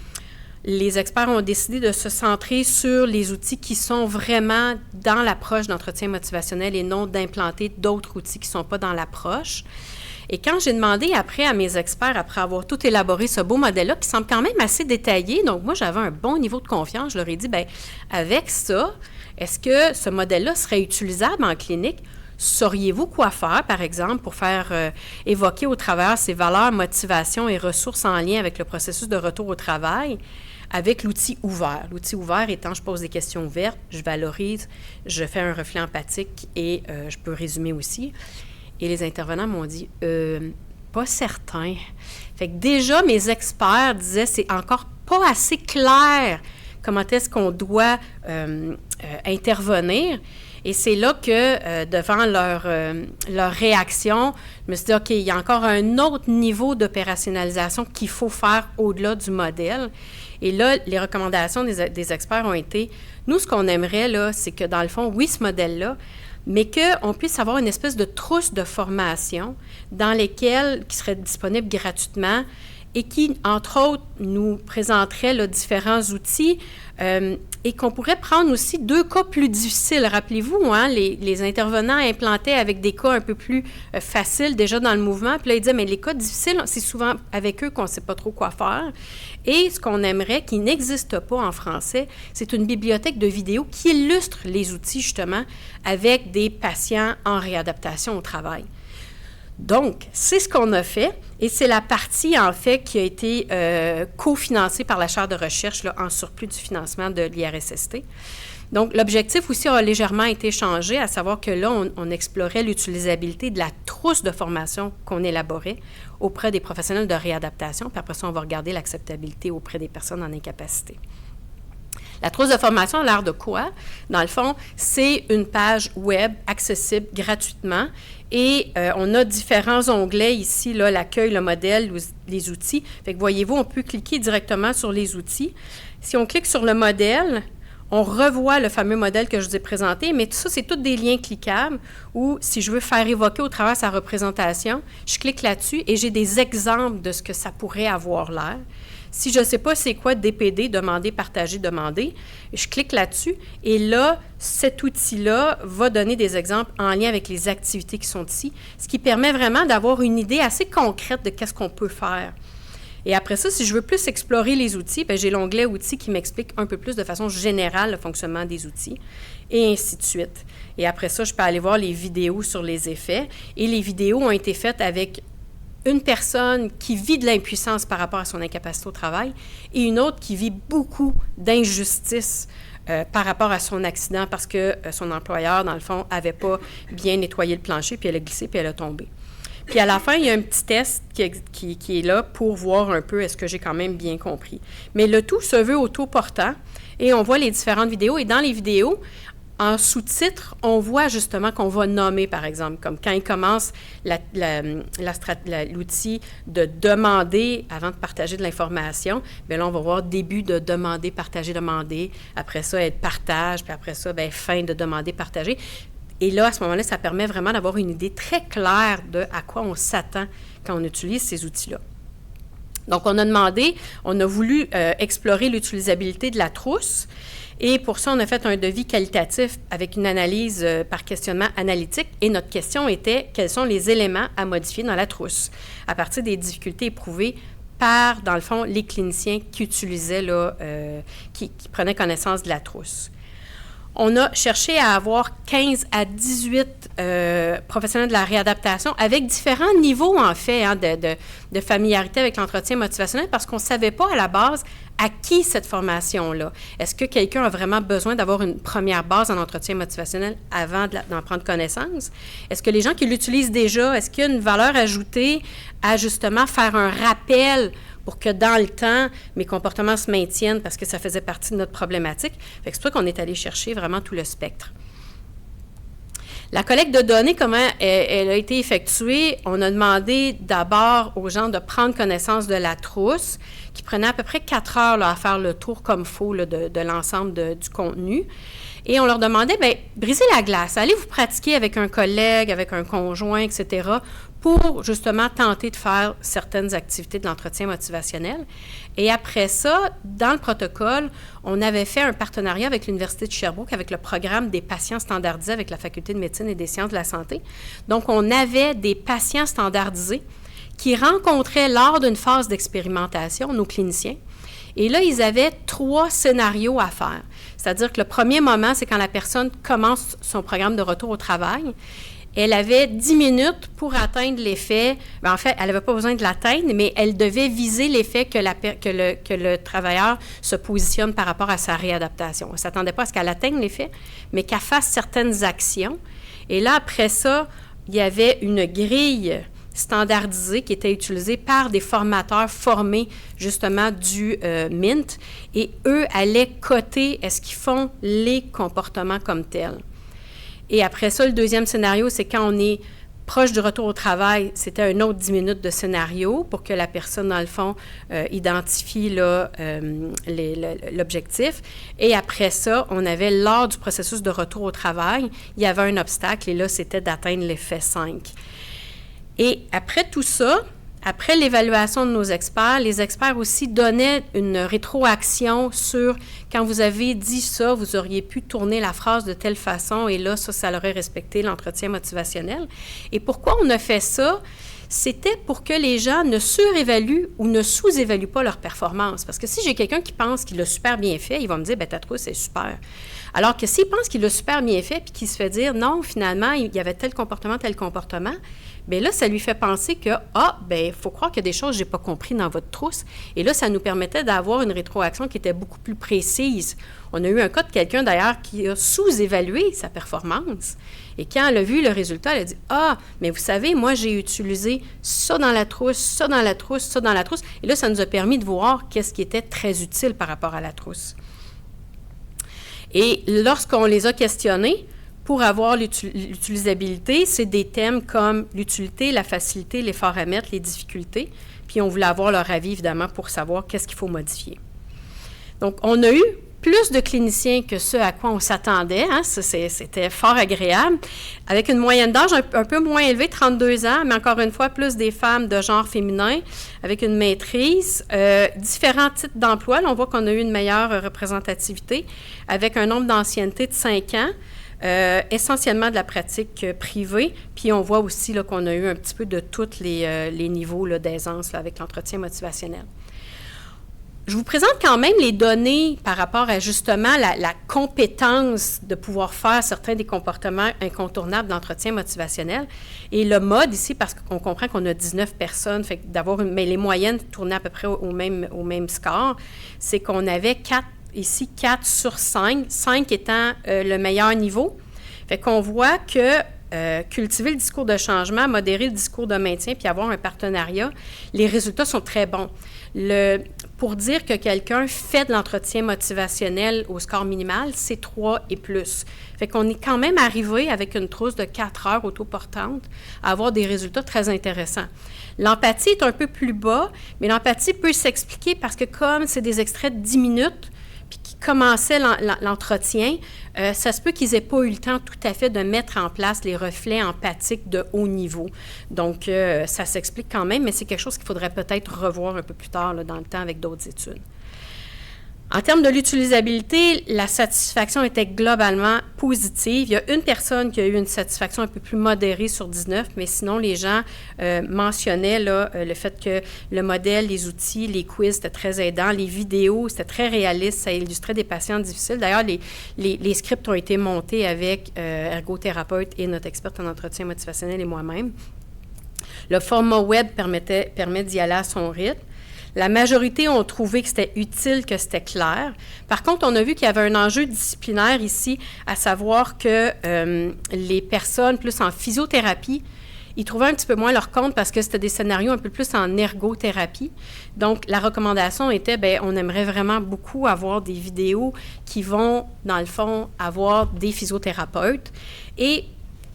Speaker 1: les experts ont décidé de se centrer sur les outils qui sont vraiment dans l'approche d'entretien motivationnel et non d'implanter d'autres outils qui ne sont pas dans l'approche. Et quand j'ai demandé après à mes experts, après avoir tout élaboré ce beau modèle-là, qui semble quand même assez détaillé, donc moi j'avais un bon niveau de confiance, je leur ai dit, bien, avec ça, est-ce que ce modèle-là serait utilisable en clinique? Sauriez-vous quoi faire, par exemple, pour faire évoquer au travers ces valeurs, motivations et ressources en lien avec le processus de retour au travail avec l'outil ouvert? L'outil ouvert étant, je pose des questions ouvertes, je valorise, je fais un reflet empathique et je peux résumer aussi. Et les intervenants m'ont dit, pas certain. Fait que déjà, mes experts disaient, c'est encore pas assez clair comment est-ce qu'on doit intervenir. Et c'est là que, devant leur réaction, je me suis dit, OK, il y a encore un autre niveau d'opérationnalisation qu'il faut faire au-delà du modèle. Et là, les recommandations des experts ont été, nous, ce qu'on aimerait, là, c'est que, dans le fond, oui, ce modèle-là, mais qu'on puisse avoir une espèce de trousse de formation qui serait disponible gratuitement et qui, entre autres, nous présenterait là, différents outils et qu'on pourrait prendre aussi 2 cas plus difficiles. Rappelez-vous, hein, les intervenants implantaient avec des cas un peu plus faciles déjà dans le mouvement. Puis là, ils disaient, mais les cas difficiles, c'est souvent avec eux qu'on ne sait pas trop quoi faire. Et ce qu'on aimerait, qui n'existe pas en français, c'est une bibliothèque de vidéos qui illustre les outils, justement, avec des patients en réadaptation au travail. Donc, c'est ce qu'on a fait et c'est la partie, en fait, qui a été cofinancée par la chaire de recherche là, en surplus du financement de l'IRSST. Donc, l'objectif aussi a légèrement été changé, à savoir que là, on explorait l'utilisabilité de la trousse de formation qu'on élaborait auprès des professionnels de réadaptation, puis après ça, on va regarder l'acceptabilité auprès des personnes en incapacité. La trousse de formation a l'air de quoi? Dans le fond, c'est une page web accessible gratuitement et on a différents onglets ici, là, l'accueil, le modèle, les outils. Fait que voyez-vous, on peut cliquer directement sur les outils. Si on clique sur le modèle, on revoit le fameux modèle que je vous ai présenté, mais tout ça, c'est tous des liens cliquables où, si je veux faire évoquer au travers sa représentation, je clique là-dessus et j'ai des exemples de ce que ça pourrait avoir l'air. Si je ne sais pas c'est quoi DPD, demander, partager, demander, je clique là-dessus et là, cet outil-là va donner des exemples en lien avec les activités qui sont ici, ce qui permet vraiment d'avoir une idée assez concrète de qu'est-ce qu'on peut faire. Et après ça, si je veux plus explorer les outils, bien, j'ai l'onglet « Outils » qui m'explique un peu plus de façon générale le fonctionnement des outils, et ainsi de suite. Et après ça, je peux aller voir les vidéos sur les effets, et les vidéos ont été faites avec une personne qui vit de l'impuissance par rapport à son incapacité au travail et une autre qui vit beaucoup d'injustice par rapport à son accident parce que son employeur, dans le fond, n'avait pas bien nettoyé le plancher, puis elle a glissé, puis elle a tombé. Puis à la fin, il y a un petit test qui est là pour voir un peu est-ce que j'ai quand même bien compris. Mais le tout se veut autoportant et on voit les différentes vidéos. Et dans les vidéos, en sous-titre, on voit justement qu'on va nommer, par exemple, comme quand il commence l'outil de demander avant de partager de l'information, bien là, on va voir début de demander, partager, demander. Après ça, être partage, puis après ça, bien, fin de demander, partager. Et là, à ce moment-là, ça permet vraiment d'avoir une idée très claire de à quoi on s'attend quand on utilise ces outils-là. Donc, on a voulu explorer l'utilisabilité de la trousse. Et pour ça, on a fait un devis qualitatif avec une analyse par questionnement analytique. Et notre question était, quels sont les éléments à modifier dans la trousse à partir des difficultés éprouvées par, dans le fond, les cliniciens qui utilisaient, là, qui prenaient connaissance de la trousse. On a cherché à avoir 15 à 18 professionnels de la réadaptation avec différents niveaux, en fait, hein, de familiarité avec l'entretien motivationnel parce qu'on ne savait pas à la base à qui cette formation-là. Est-ce que quelqu'un a vraiment besoin d'avoir une première base en entretien motivationnel avant d'en prendre connaissance? Est-ce que les gens qui l'utilisent déjà, est-ce qu'il y a une valeur ajoutée à justement faire un rappel pour que dans le temps, mes comportements se maintiennent parce que ça faisait partie de notre problématique? Fait que c'est pour ça qu'on est allé chercher vraiment tout le spectre. La collecte de données, comment elle a été effectuée? On a demandé d'abord aux gens de prendre connaissance de la trousse, qui prenait à peu près 4 heures là, à faire le tour comme il faut là, de l'ensemble du contenu. Et on leur demandait, bien, brisez la glace, allez vous pratiquer avec un collègue, avec un conjoint, etc., pour justement tenter de faire certaines activités de l'entretien motivationnel. Et après ça, dans le protocole, on avait fait un partenariat avec l'Université de Sherbrooke, avec le programme des patients standardisés avec la Faculté de médecine et des sciences de la santé. Donc, on avait des patients standardisés qui rencontraient lors d'une phase d'expérimentation nos cliniciens. Et là, ils avaient 3 scénarios à faire. C'est-à-dire que le premier moment, c'est quand la personne commence son programme de retour au travail. Elle avait 10 minutes pour atteindre l'effet. Bien, en fait, elle n'avait pas besoin de l'atteindre, mais elle devait viser l'effet que le travailleur se positionne par rapport à sa réadaptation. On ne s'attendait pas à ce qu'elle atteigne l'effet, mais qu'elle fasse certaines actions. Et là, après ça, il y avait une grille standardisée qui était utilisée par des formateurs formés justement du MINT. Et eux allaient coter est-ce qu'ils font les comportements comme tels. Et après ça, le deuxième scénario, c'est quand on est proche du retour au travail, c'était un autre 10 minutes de scénario pour que la personne, dans le fond, identifie là, l'objectif. Et après ça, on avait, lors du processus de retour au travail, il y avait un obstacle et là, c'était d'atteindre l'effet 5. Et après tout ça, après l'évaluation de nos experts, les experts aussi donnaient une rétroaction sur quand vous avez dit ça, vous auriez pu tourner la phrase de telle façon et là, ça aurait respecté l'entretien motivationnel. Et pourquoi on a fait ça? C'était pour que les gens ne surévaluent ou ne sous-évaluent pas leur performance. Parce que si j'ai quelqu'un qui pense qu'il l'a super bien fait, il va me dire, bien, ta trousse, c'est super. Alors que s'il pense qu'il l'a super bien fait puis qu'il se fait dire, non, finalement, il y avait tel comportement, bien là, ça lui fait penser que, il faut croire qu'il y a des choses que je n'ai pas compris dans votre trousse. Et là, ça nous permettait d'avoir une rétroaction qui était beaucoup plus précise. On a eu un cas de quelqu'un, d'ailleurs, qui a sous-évalué sa performance. Et quand elle a vu le résultat, elle a dit, mais vous savez, moi, j'ai utilisé ça dans la trousse, ça dans la trousse, ça dans la trousse. Et là, ça nous a permis de voir qu'est-ce qui était très utile par rapport à la trousse. Et lorsqu'on les a questionnés, pour avoir l'utilisabilité, c'est des thèmes comme l'utilité, la facilité, l'effort à mettre, les difficultés. Puis on voulait avoir leur avis, évidemment, pour savoir qu'est-ce qu'il faut modifier. Donc, on a eu plus de cliniciens que ce à quoi on s'attendait. Hein, c'était fort agréable. Avec une moyenne d'âge un peu moins élevée, 32 ans, mais encore une fois, plus des femmes de genre féminin, avec une maîtrise. Différents types d'emplois. Là, on voit qu'on a eu une meilleure représentativité, avec un nombre d'ancienneté de 5 ans. Essentiellement de la pratique privée, puis on voit aussi là, qu'on a eu un petit peu de tous les niveaux là, d'aisance là, avec l'entretien motivationnel. Je vous présente quand même les données par rapport à justement la compétence de pouvoir faire certains des comportements incontournables d'entretien motivationnel. Et le mode ici, parce qu'on comprend qu'on a 19 personnes, fait que mais les moyennes tournaient à peu près au même score, c'est qu'on avait 4 sur 5, 5 étant le meilleur niveau. Fait qu'on voit que cultiver le discours de changement, modérer le discours de maintien, puis avoir un partenariat, les résultats sont très bons. Pour dire que quelqu'un fait de l'entretien motivationnel au score minimal, c'est 3 et plus. Fait qu'on est quand même arrivé avec une trousse de 4 heures autoportante à avoir des résultats très intéressants. L'empathie est un peu plus bas, mais l'empathie peut s'expliquer parce que comme c'est des extraits de 10 minutes, puis qui commençaient l'entretien, ça se peut qu'ils n'aient pas eu le temps tout à fait de mettre en place les reflets empathiques de haut niveau. Donc, ça s'explique quand même, mais c'est quelque chose qu'il faudrait peut-être revoir un peu plus tard là, dans le temps avec d'autres études. En termes de l'utilisabilité, la satisfaction était globalement positive. Il y a une personne qui a eu une satisfaction un peu plus modérée sur 19, mais sinon, les gens mentionnaient là, le fait que le modèle, les outils, les quiz, c'était très aidant. Les vidéos, c'était très réaliste. Ça illustrait des patients difficiles. D'ailleurs, les scripts ont été montés avec ergothérapeute et notre experte en entretien motivationnel et moi-même. Le format web permet d'y aller à son rythme. La majorité ont trouvé que c'était utile, que c'était clair. Par contre, on a vu qu'il y avait un enjeu disciplinaire ici, à savoir que les personnes plus en physiothérapie, ils trouvaient un petit peu moins leur compte parce que c'était des scénarios un peu plus en ergothérapie. Donc, la recommandation était, bien, on aimerait vraiment beaucoup avoir des vidéos qui vont, dans le fond, avoir des physiothérapeutes. Et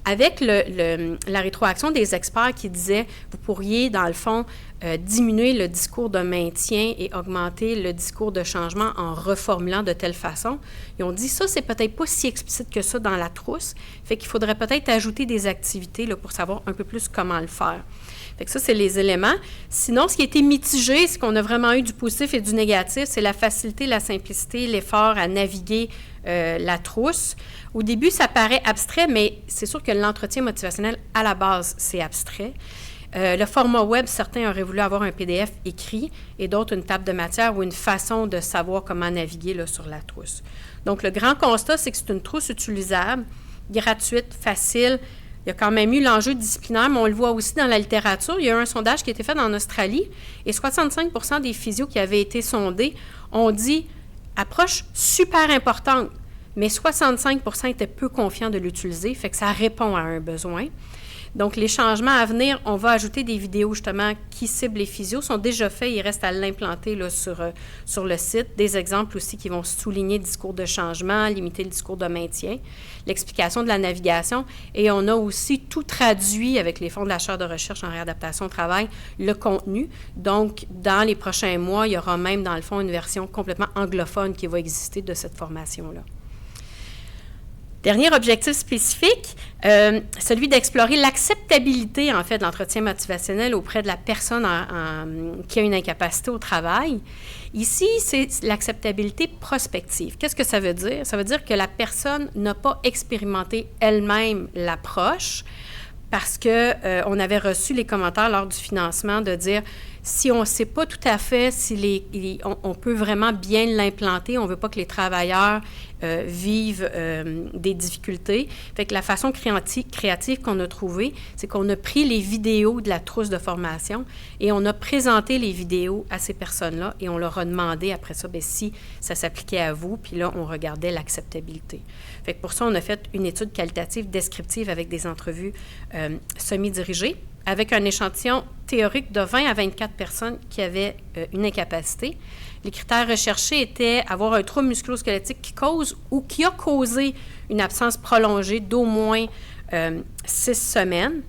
Speaker 1: avec la rétroaction des experts qui disaient, vous pourriez, dans le fond, diminuer le discours de maintien et augmenter le discours de changement en reformulant de telle façon. Ils ont dit, ça, c'est peut-être pas si explicite que ça dans la trousse, fait qu'il faudrait peut-être ajouter des activités là, pour savoir un peu plus comment le faire. Fait que ça, c'est les éléments. Sinon, ce qui a été mitigé, c'est qu'on a vraiment eu du positif et du négatif, c'est la facilité, la simplicité, l'effort à naviguer la trousse. Au début, ça paraît abstrait, mais c'est sûr que l'entretien motivationnel, à la base, c'est abstrait. Le format web, certains auraient voulu avoir un PDF écrit et d'autres une table de matière ou une façon de savoir comment naviguer là, sur la trousse. Donc, le grand constat, c'est que c'est une trousse utilisable, gratuite, facile. Il y a quand même eu l'enjeu disciplinaire, mais on le voit aussi dans la littérature. Il y a eu un sondage qui a été fait en Australie et 65% des physios qui avaient été sondés ont dit « approche super importante », mais 65% étaient peu confiants de l'utiliser, fait que ça répond à un besoin. Donc, les changements à venir, on va ajouter des vidéos justement qui ciblent les physios, sont déjà faits, il reste à l'implanter là, sur le site. Des exemples aussi qui vont souligner le discours de changement, limiter le discours de maintien, l'explication de la navigation. Et on a aussi tout traduit avec les fonds de la chaire de recherche en réadaptation au travail, le contenu. Donc, dans les prochains mois, il y aura même dans le fond une version complètement anglophone qui va exister de cette formation-là. Dernier objectif spécifique, celui d'explorer l'acceptabilité, en fait, de l'entretien motivationnel auprès de la personne qui a une incapacité au travail. Ici, c'est l'acceptabilité prospective. Qu'est-ce que ça veut dire? Ça veut dire que la personne n'a pas expérimenté elle-même l'approche parce qu'on avait reçu les commentaires lors du financement de dire si on ne sait pas tout à fait si on peut vraiment bien l'implanter, on ne veut pas que les travailleurs vivent des difficultés. Fait que la façon créative qu'on a trouvée, c'est qu'on a pris les vidéos de la trousse de formation et on a présenté les vidéos à ces personnes-là et on leur a demandé après ça, bien, si ça s'appliquait à vous, puis là, on regardait l'acceptabilité. Fait que pour ça, on a fait une étude qualitative descriptive avec des entrevues semi-dirigées, avec un échantillon théorique de 20 à 24 personnes qui avaient une incapacité. Les critères recherchés étaient avoir un trouble musculo-squelettique qui cause ou qui a causé une absence prolongée d'au moins 6 semaines,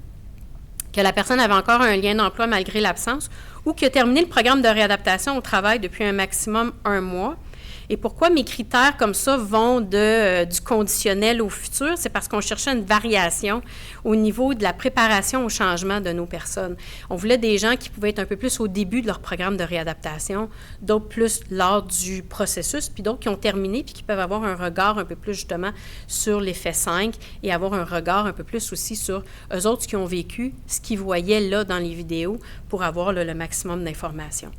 Speaker 1: que la personne avait encore un lien d'emploi malgré l'absence ou qui a terminé le programme de réadaptation au travail depuis un maximum 1 mois. Et pourquoi mes critères comme ça vont du conditionnel au futur? C'est parce qu'on cherchait une variation au niveau de la préparation au changement de nos personnes. On voulait des gens qui pouvaient être un peu plus au début de leur programme de réadaptation, d'autres plus lors du processus, puis d'autres qui ont terminé puis qui peuvent avoir un regard un peu plus justement sur l'effet 5 et avoir un regard un peu plus aussi sur eux autres qui ont vécu, ce qu'ils voyaient là dans les vidéos pour avoir là, le maximum d'informations.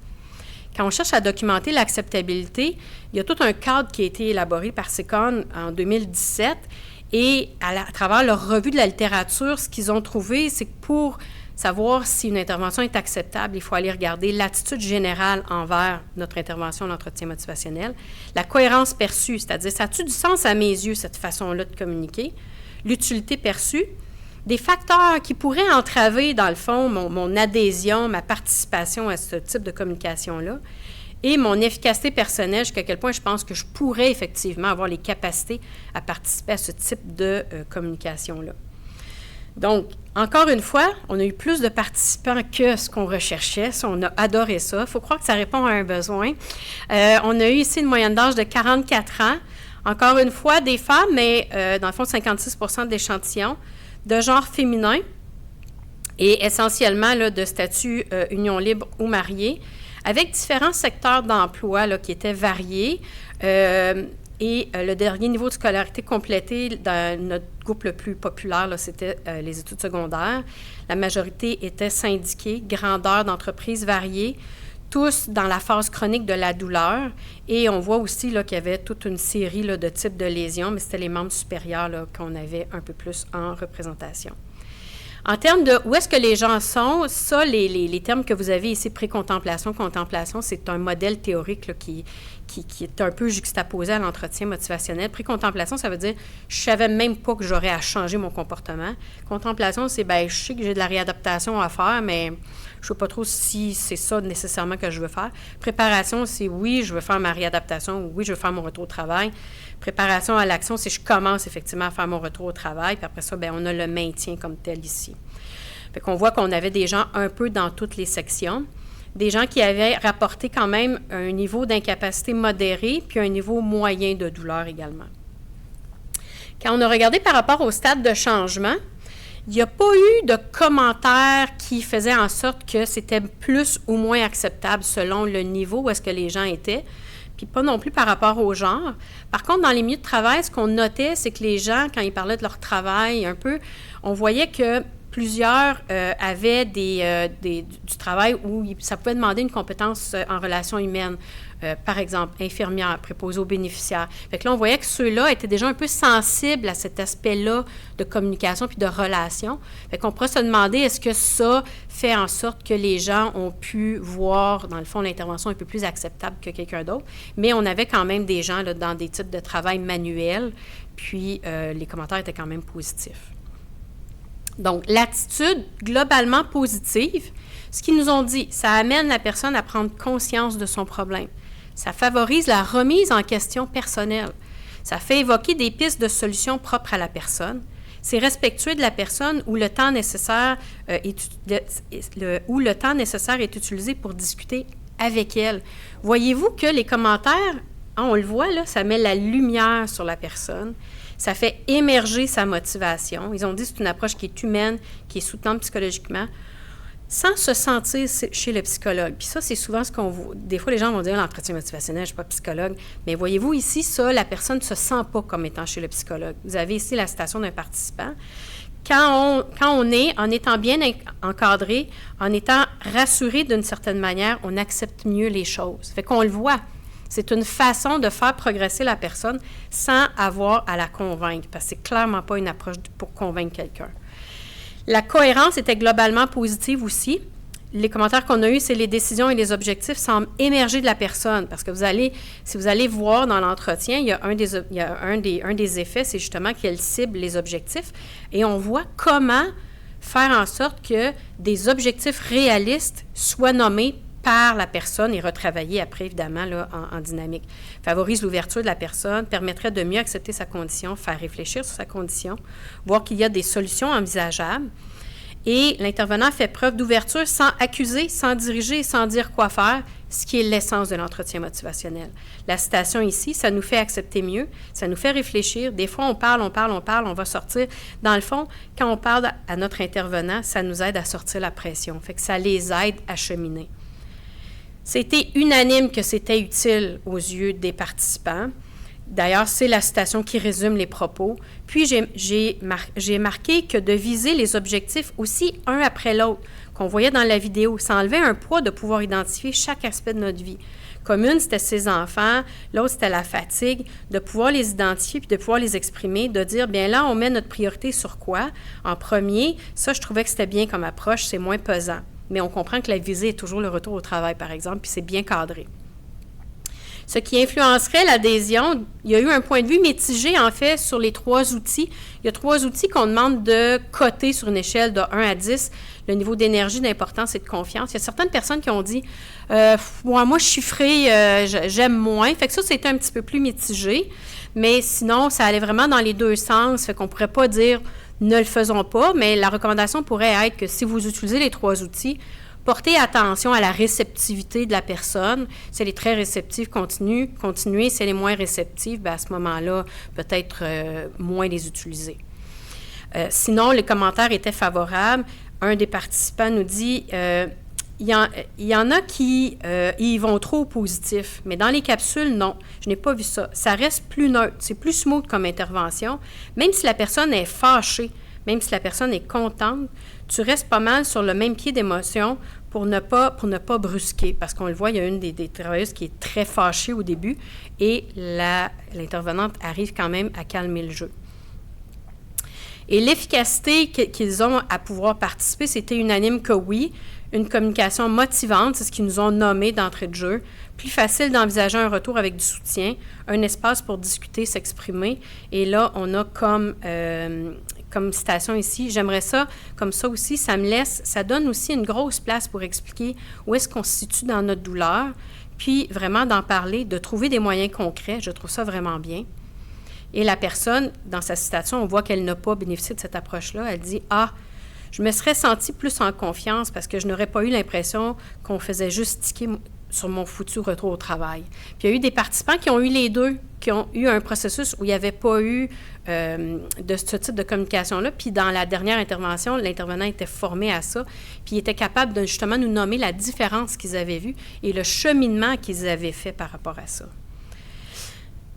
Speaker 1: Quand on cherche à documenter l'acceptabilité, il y a tout un cadre qui a été élaboré par SECON en 2017 et à travers leur revue de la littérature, ce qu'ils ont trouvé, c'est que pour savoir si une intervention est acceptable, il faut aller regarder l'attitude générale envers notre intervention, l'entretien motivationnel, la cohérence perçue, c'est-à-dire ça a-tu du sens à mes yeux, cette façon-là de communiquer, l'utilité perçue, Des facteurs qui pourraient entraver, dans le fond, mon adhésion, ma participation à ce type de communication-là, et mon efficacité personnelle, jusqu'à quel point je pense que je pourrais effectivement avoir les capacités à participer à ce type de communication-là. Donc, encore une fois, on a eu plus de participants que ce qu'on recherchait. Ça, on a adoré ça. Il faut croire que ça répond à un besoin. On a eu ici une moyenne d'âge de 44 ans. Encore une fois, des femmes, mais dans le fond, 56 % de l'échantillon, de genre féminin et essentiellement là, de statut union libre ou marié, avec différents secteurs d'emploi là, qui étaient variés. Et le dernier niveau de scolarité complété dans notre groupe le plus populaire, là, c'était les études secondaires. La majorité était syndiquée, grandeur d'entreprise variée, tous dans la phase chronique de la douleur. Et on voit aussi là, qu'il y avait toute une série là, de types de lésions, mais c'était les membres supérieurs là, qu'on avait un peu plus en représentation. En termes de où est-ce que les gens sont, ça, les termes que vous avez ici, pré-contemplation, contemplation, c'est un modèle théorique là, qui est un peu juxtaposé à l'entretien motivationnel. Pré-contemplation, ça veut dire je ne savais même pas que j'aurais à changer mon comportement. Contemplation, c'est bien, je sais que j'ai de la réadaptation à faire, mais je ne sais pas trop si c'est ça nécessairement que je veux faire. Préparation, c'est oui, je veux faire ma réadaptation, oui, je veux faire mon retour au travail. Préparation à l'action, c'est je commence effectivement à faire mon retour au travail, puis après ça, bien, on a le maintien comme tel ici. Fait qu'on voit qu'on avait des gens un peu dans toutes les sections, des gens qui avaient rapporté quand même un niveau d'incapacité modéré, puis un niveau moyen de douleur également. Quand on a regardé par rapport au stade de changement, il n'y a pas eu de commentaires qui faisaient en sorte que c'était plus ou moins acceptable selon le niveau où est-ce que les gens étaient, puis pas non plus par rapport au genre. Par contre, dans les milieux de travail, ce qu'on notait, c'est que les gens, quand ils parlaient de leur travail un peu, on voyait que plusieurs avaient du travail où ça pouvait demander une compétence en relations humaines. Par exemple, infirmière, préposée aux bénéficiaires. Fait que là, on voyait que ceux-là étaient déjà un peu sensibles à cet aspect-là de communication puis de relation. Fait qu'on pourrait se demander, est-ce que ça fait en sorte que les gens ont pu voir, dans le fond, l'intervention un peu plus acceptable que quelqu'un d'autre? Mais on avait quand même des gens là, dans des types de travail manuels, puis les commentaires étaient quand même positifs. Donc, l'attitude globalement positive, ce qu'ils nous ont dit, ça amène la personne à prendre conscience de son problème. Ça favorise la remise en question personnelle. Ça fait évoquer des pistes de solutions propres à la personne. C'est respectueux de la personne où le temps nécessaire est utilisé pour discuter avec elle. Voyez-vous que les commentaires, on le voit là, ça met la lumière sur la personne. Ça fait émerger sa motivation. Ils ont dit que c'est une approche qui est humaine, qui est soutenante psychologiquement, sans se sentir chez le psychologue. Puis ça, c'est souvent ce qu'on voit. Des fois, les gens vont dire « l'entretien motivationnel, je ne suis pas psychologue ». Mais voyez-vous ici, ça, la personne ne se sent pas comme étant chez le psychologue. Vous avez ici la citation d'un participant. Quand on est, en étant bien encadré, en étant rassuré d'une certaine manière, on accepte mieux les choses. Fait qu'on le voit. C'est une façon de faire progresser la personne sans avoir à la convaincre, parce que c'est clairement pas une approche pour convaincre quelqu'un. La cohérence était globalement positive aussi. Les commentaires qu'on a eus, c'est les décisions et les objectifs semblent émerger de la personne, parce que si vous allez voir dans l'entretien, il y a un des effets, c'est justement qu'elle cible les objectifs, et on voit comment faire en sorte que des objectifs réalistes soient nommés par la personne et retravaillée après, évidemment, là, en dynamique. Favorise l'ouverture de la personne, permettrait de mieux accepter sa condition, faire réfléchir sur sa condition, voir qu'il y a des solutions envisageables. Et l'intervenant fait preuve d'ouverture sans accuser, sans diriger, sans dire quoi faire, ce qui est l'essence de l'entretien motivationnel. La citation ici, ça nous fait accepter mieux, ça nous fait réfléchir. Des fois, on parle, on va sortir. Dans le fond, quand on parle à notre intervenant, ça nous aide à sortir la pression. Fait que ça les aide à cheminer. C'était unanime que c'était utile aux yeux des participants. D'ailleurs, c'est la citation qui résume les propos. Puis, j'ai marqué que de viser les objectifs aussi un après l'autre, qu'on voyait dans la vidéo, ça enlevait un poids de pouvoir identifier chaque aspect de notre vie. Comme une, c'était ses enfants, l'autre, c'était la fatigue, de pouvoir les identifier puis de pouvoir les exprimer, de dire, bien là, on met notre priorité sur quoi? En premier, ça, je trouvais que c'était bien comme approche, c'est moins pesant. Mais on comprend que la visée est toujours le retour au travail, par exemple, puis c'est bien cadré. Ce qui influencerait l'adhésion, il y a eu un point de vue mitigé, en fait, sur les 3 outils. Il y a 3 outils qu'on demande de coter sur une échelle de 1 à 10, le niveau d'énergie, d'importance et de confiance. Il y a certaines personnes qui ont dit moi, chiffré, j'aime moins. Fait que ça, c'était un petit peu plus mitigé. Mais sinon, ça allait vraiment dans les 2 sens. Fait qu'on ne pourrait pas dire ne le faisons pas, mais la recommandation pourrait être que si vous utilisez les 3 outils, portez attention à la réceptivité de la personne. Si elle est très réceptive, continuez. Si elle est moins réceptive, bien à ce moment-là, peut-être moins les utiliser. Sinon, les commentaires étaient favorables. Un des participants nous dit il y en a qui y vont trop au positif, mais dans les capsules, non. Je n'ai pas vu ça. Ça reste plus neutre. C'est plus smooth comme intervention. Même si la personne est fâchée, même si la personne est contente, tu restes pas mal sur le même pied d'émotion pour ne pas brusquer. Parce qu'on le voit, il y a une des travailleuses qui est très fâchée au début et l'intervenante arrive quand même à calmer le jeu. Et l'efficacité qu'ils ont à pouvoir participer, c'était unanime que oui. Une communication motivante, c'est ce qu'ils nous ont nommé d'entrée de jeu. Plus facile d'envisager un retour avec du soutien, un espace pour discuter, s'exprimer. Et là, on a comme citation ici, j'aimerais ça, comme ça aussi, ça donne aussi une grosse place pour expliquer où est-ce qu'on se situe dans notre douleur, puis vraiment d'en parler, de trouver des moyens concrets. Je trouve ça vraiment bien. Et la personne, dans sa citation, on voit qu'elle n'a pas bénéficié de cette approche-là. Elle dit « Ah, je me serais sentie plus en confiance parce que je n'aurais pas eu l'impression qu'on faisait juste tiquer sur mon futur retour au travail. » Puis il y a eu des participants qui ont eu les deux, qui ont eu un processus où il n'y avait pas eu de ce type de communication-là. Puis dans la dernière intervention, l'intervenant était formé à ça, puis il était capable de justement nous nommer la différence qu'ils avaient vue et le cheminement qu'ils avaient fait par rapport à ça.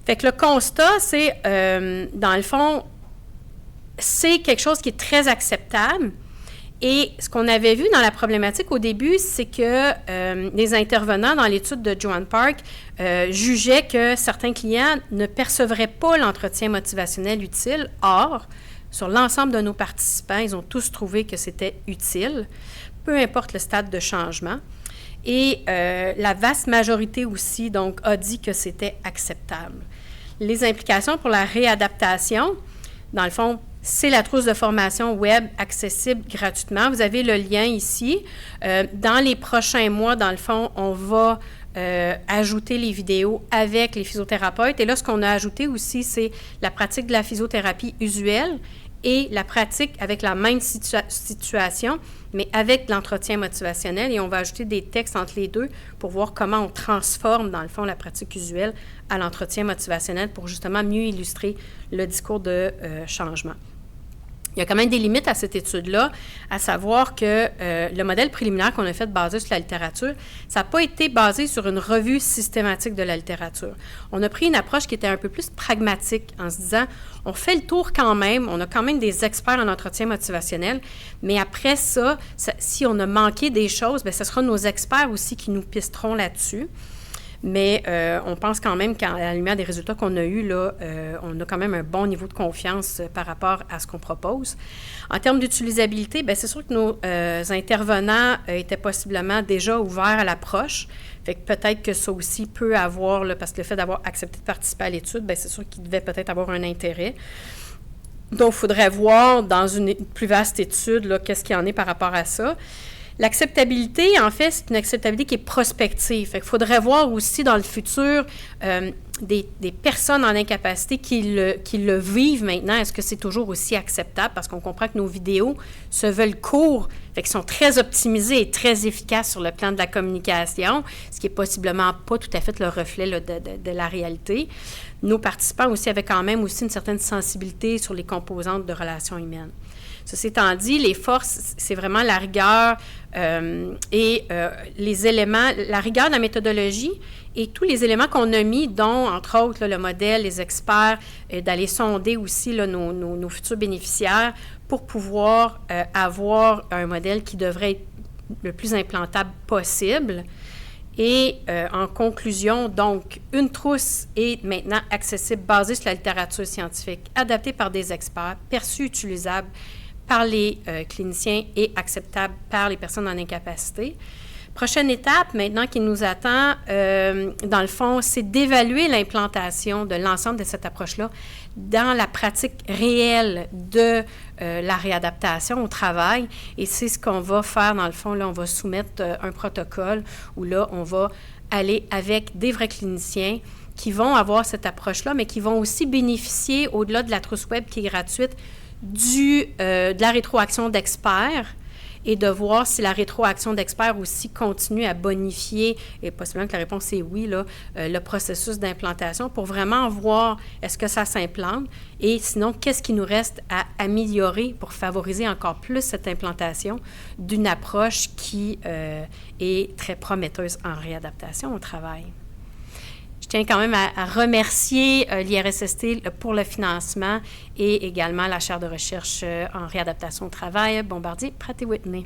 Speaker 1: Fait que le constat, c'est, dans le fond, c'est quelque chose qui est très acceptable. Et ce qu'on avait vu dans la problématique au début, c'est que les intervenants dans l'étude de Joanne Park jugeaient que certains clients ne percevraient pas l'entretien motivationnel utile. Or, sur l'ensemble de nos participants, ils ont tous trouvé que c'était utile, peu importe le stade de changement. Et la vaste majorité aussi, donc, a dit que c'était acceptable. Les implications pour la réadaptation, dans le fond, c'est la trousse de formation web accessible gratuitement. Vous avez le lien ici. Dans les prochains mois, dans le fond, on va ajouter les vidéos avec les physiothérapeutes. Et là, ce qu'on a ajouté aussi, c'est la pratique de la physiothérapie usuelle et la pratique avec la même situation, mais avec l'entretien motivationnel. Et on va ajouter des textes entre les deux pour voir comment on transforme, dans le fond, la pratique usuelle à l'entretien motivationnel pour justement mieux illustrer le discours de changement. Il y a quand même des limites à cette étude-là, à savoir que le modèle préliminaire qu'on a fait basé sur la littérature, ça n'a pas été basé sur une revue systématique de la littérature. On a pris une approche qui était un peu plus pragmatique en se disant, on fait le tour quand même, on a quand même des experts en entretien motivationnel, mais après ça si on a manqué des choses, bien, ce sera nos experts aussi qui nous pisteront là-dessus. Mais on pense quand même qu'à la lumière des résultats qu'on a eus, là, on a quand même un bon niveau de confiance par rapport à ce qu'on propose. En termes d'utilisabilité, bien, c'est sûr que nos intervenants étaient possiblement déjà ouverts à l'approche. Fait que peut-être que ça aussi peut avoir, là, parce que le fait d'avoir accepté de participer à l'étude, bien, c'est sûr qu'il devait peut-être avoir un intérêt. Donc, il faudrait voir dans une plus vaste étude, là, qu'est-ce qu'il y en est par rapport à ça. L'acceptabilité, en fait, c'est une acceptabilité qui est prospective. Fait qu'il faudrait voir aussi dans le futur des personnes en incapacité qui le vivent maintenant. Est-ce que c'est toujours aussi acceptable? Parce qu'on comprend que nos vidéos se veulent courts, fait qu'ils sont très optimisés et très efficaces sur le plan de la communication, ce qui n'est possiblement pas tout à fait le reflet là, de la réalité. Nos participants aussi avaient quand même aussi une certaine sensibilité sur les composantes de relations humaines. Ceci étant dit, les forces, c'est vraiment la rigueur et les éléments, la rigueur de la méthodologie et tous les éléments qu'on a mis, dont, entre autres, là, le modèle, les experts, d'aller sonder aussi là, nos futurs bénéficiaires pour pouvoir avoir un modèle qui devrait être le plus implantable possible. Et en conclusion, donc, une trousse est maintenant accessible, basée sur la littérature scientifique, adaptée par des experts, perçue utilisable par les cliniciens et acceptable par les personnes en incapacité. Prochaine étape maintenant qui nous attend, dans le fond, c'est d'évaluer l'implantation de l'ensemble de cette approche-là dans la pratique réelle de la réadaptation au travail. Et c'est ce qu'on va faire dans le fond. Là, on va soumettre un protocole où là, on va aller avec des vrais cliniciens qui vont avoir cette approche-là, mais qui vont aussi bénéficier, au-delà de la trousse web qui est gratuite, de la rétroaction d'experts et de voir si la rétroaction d'experts aussi continue à bonifier, et possiblement que la réponse est oui, là, le processus d'implantation pour vraiment voir est-ce que ça s'implante et sinon, qu'est-ce qui nous reste à améliorer pour favoriser encore plus cette implantation d'une approche qui est très prometteuse en réadaptation au travail. Je tiens quand même à remercier l'IRSST pour le financement et également la chaire de recherche en réadaptation au travail, Bombardier, Pratt & Whitney.